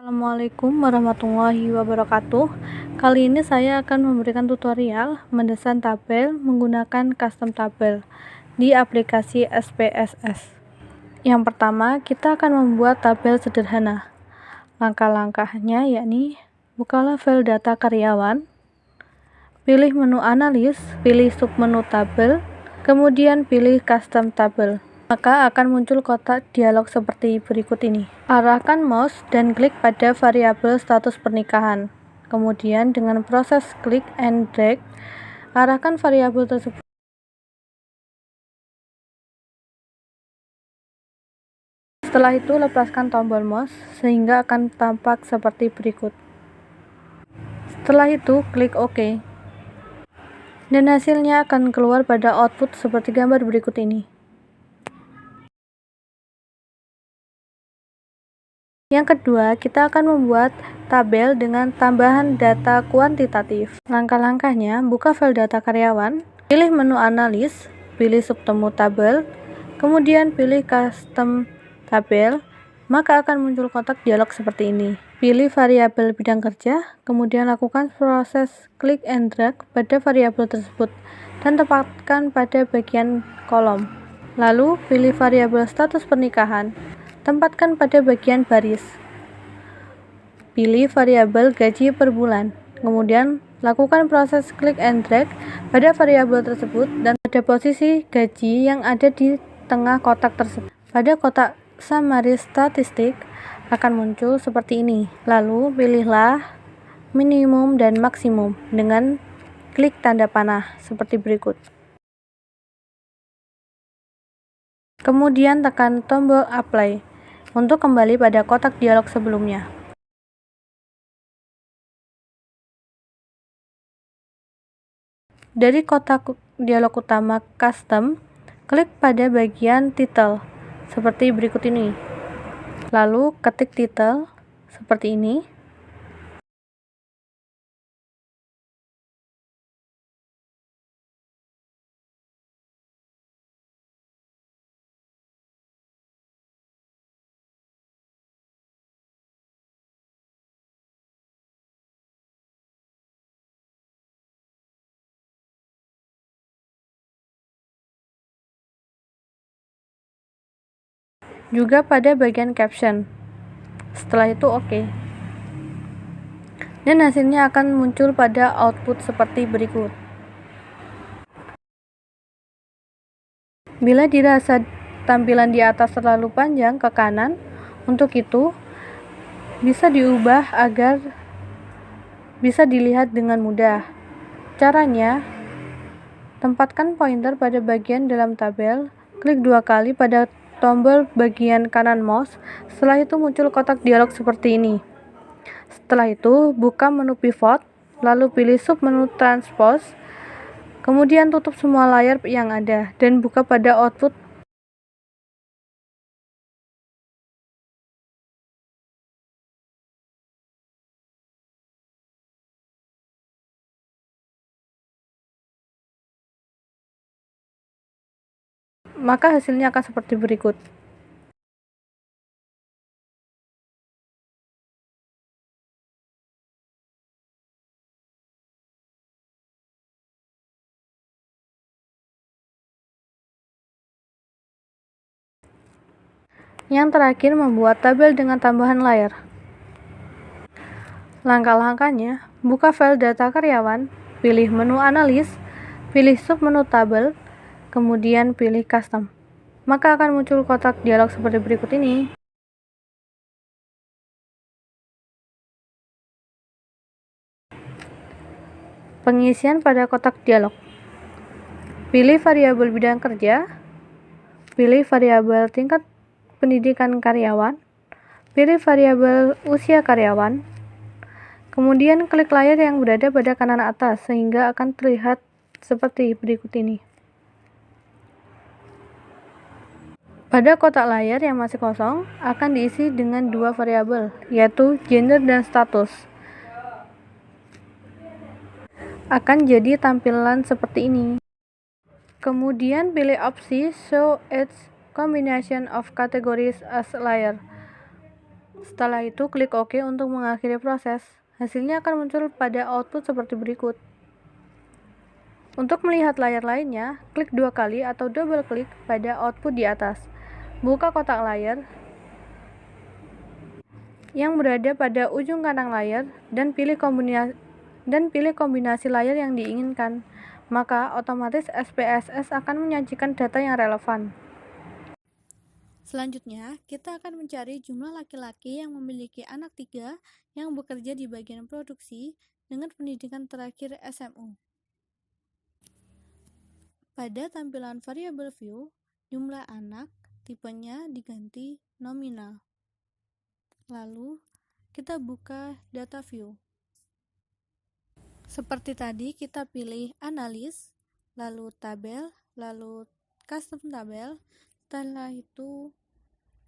Assalamualaikum warahmatullahi wabarakatuh. Kali ini saya akan memberikan tutorial mendesain tabel menggunakan custom tabel di aplikasi SPSS. Yang pertama, kita akan membuat tabel sederhana. Langkah-langkahnya yakni bukalah file data karyawan, pilih menu analis, pilih submenu tabel, kemudian pilih custom tabel. Maka akan muncul kotak dialog seperti berikut ini. Arahkan mouse dan klik pada variabel status pernikahan. Kemudian dengan proses klik and drag, arahkan variabel tersebut. Setelah itu lepaskan tombol mouse sehingga akan tampak seperti berikut. Setelah itu klik OK. Dan hasilnya akan keluar pada output seperti gambar berikut ini. Yang kedua, kita akan membuat tabel dengan tambahan data kuantitatif. Langkah-langkahnya, buka file data karyawan, pilih menu analis, pilih submenu tabel, kemudian pilih custom tabel, maka akan muncul kotak dialog seperti ini. Pilih variabel bidang kerja, kemudian lakukan proses klik and drag pada variabel tersebut dan tempatkan pada bagian kolom. Lalu, pilih variabel status pernikahan. Tempatkan pada bagian baris. Pilih variabel gaji per bulan. Kemudian lakukan proses klik and drag pada variabel tersebut dan pada posisi gaji yang ada di tengah kotak tersebut. Pada kotak summary statistik akan muncul seperti ini. Lalu pilihlah minimum dan maksimum dengan klik tanda panah seperti berikut. Kemudian tekan tombol apply untuk kembali pada kotak dialog sebelumnya. Dari kotak dialog utama custom, klik pada bagian title seperti berikut ini. Lalu ketik title seperti ini. Juga pada bagian caption. Setelah itu OK. Dan hasilnya akan muncul pada output seperti berikut. Bila dirasa tampilan di atas terlalu panjang ke kanan, untuk itu bisa diubah agar bisa dilihat dengan mudah. Caranya, tempatkan pointer pada bagian dalam tabel, klik 2 kali pada tombol bagian kanan mouse, setelah itu muncul kotak dialog seperti ini. Setelah itu, buka menu pivot, lalu pilih submenu transpose, kemudian tutup semua layar yang ada, dan buka pada output. Maka hasilnya akan seperti berikut. Yang terakhir, membuat tabel dengan tambahan layar. Langkah-langkahnya, buka file data karyawan, pilih menu analis, pilih submenu tabel, kemudian pilih custom. Maka akan muncul kotak dialog seperti berikut ini. Pengisian pada kotak dialog. Pilih variabel bidang kerja, pilih variabel tingkat pendidikan karyawan, pilih variabel usia karyawan, kemudian klik layar yang berada pada kanan atas sehingga akan terlihat seperti berikut ini. Pada kotak layar yang masih kosong akan diisi dengan 2 variabel, yaitu gender dan status. Akan jadi tampilan seperti ini. Kemudian pilih opsi Show Each Combination of Categories as Layer. Setelah itu, klik OK untuk mengakhiri proses. Hasilnya akan muncul pada output seperti berikut. Untuk melihat layar lainnya, klik 2 kali atau double klik pada output di atas. Buka kotak layar yang berada pada ujung kanan layar dan pilih kombinasi layar yang diinginkan. Maka otomatis SPSS akan menyajikan data yang relevan. Selanjutnya, kita akan mencari jumlah laki-laki yang memiliki anak 3 yang bekerja di bagian produksi dengan pendidikan terakhir SMU. Pada tampilan variable view, jumlah anak tipenya diganti nominal. Lalu, kita buka data view. Seperti tadi, kita pilih analis, lalu tabel, lalu custom tabel. Setelah itu,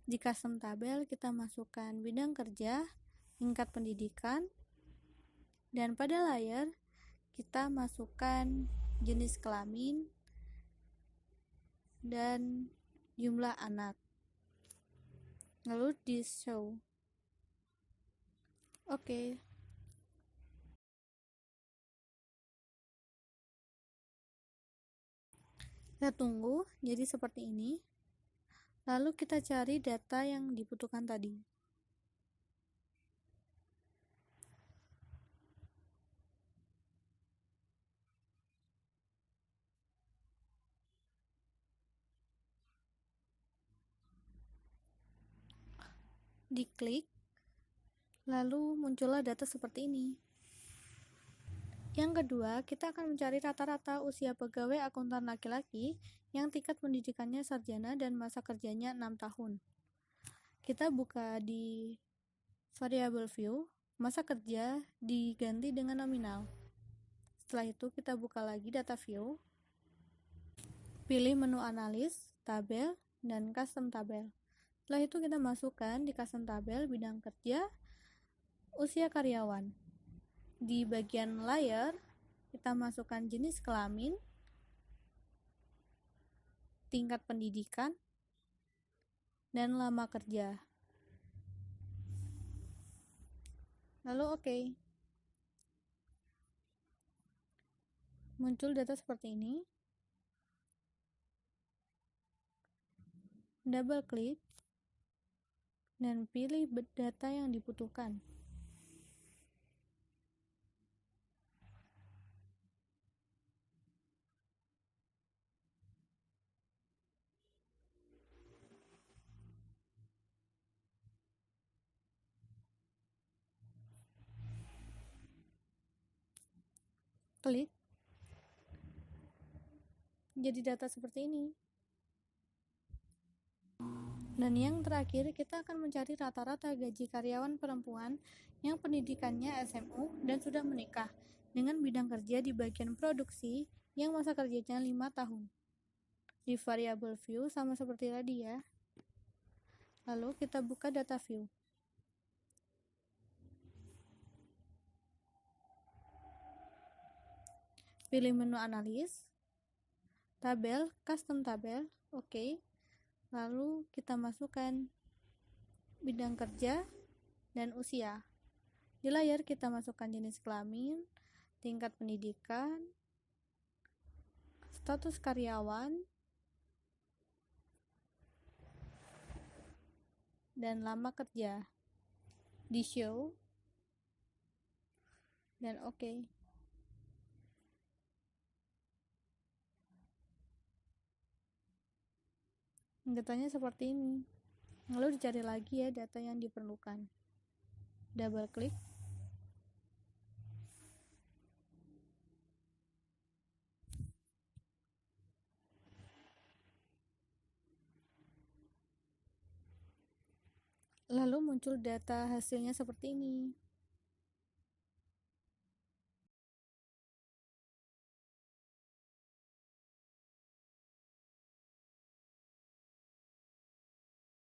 di custom tabel kita masukkan bidang kerja, tingkat pendidikan, dan pada layar kita masukkan jenis kelamin dan jumlah anak. Lalu di show. Oke. Kita tunggu jadi seperti ini. Lalu kita cari data yang dibutuhkan tadi. Diklik, lalu muncullah data seperti ini. Yang kedua, kita akan mencari rata-rata usia pegawai akuntan laki-laki yang tingkat pendidikannya sarjana dan masa kerjanya 6 tahun. Kita buka di variable view, masa kerja diganti dengan nominal. Setelah itu kita buka lagi data view, pilih menu analis, tabel, dan custom tabel. Setelah itu kita masukkan di custom tabel bidang kerja, usia karyawan. Di bagian layar, kita masukkan jenis kelamin, tingkat pendidikan, dan lama kerja. Lalu OK. Muncul data seperti ini. Double klik dan pilih data yang dibutuhkan. Klik. Jadi data seperti ini. Dan yang terakhir, kita akan mencari rata-rata gaji karyawan perempuan yang pendidikannya SMU dan sudah menikah dengan bidang kerja di bagian produksi yang masa kerjanya 5 tahun. Di variable view sama seperti tadi ya. Lalu kita buka data view. Pilih menu analis, tabel, custom tabel, OK. Lalu kita masukkan bidang kerja dan usia. Di layar kita masukkan jenis kelamin, tingkat pendidikan, status karyawan, dan lama kerja. Di show dan OK. Datanya seperti ini. Lalu dicari lagi ya data yang diperlukan. Double klik. Lalu muncul data hasilnya seperti ini.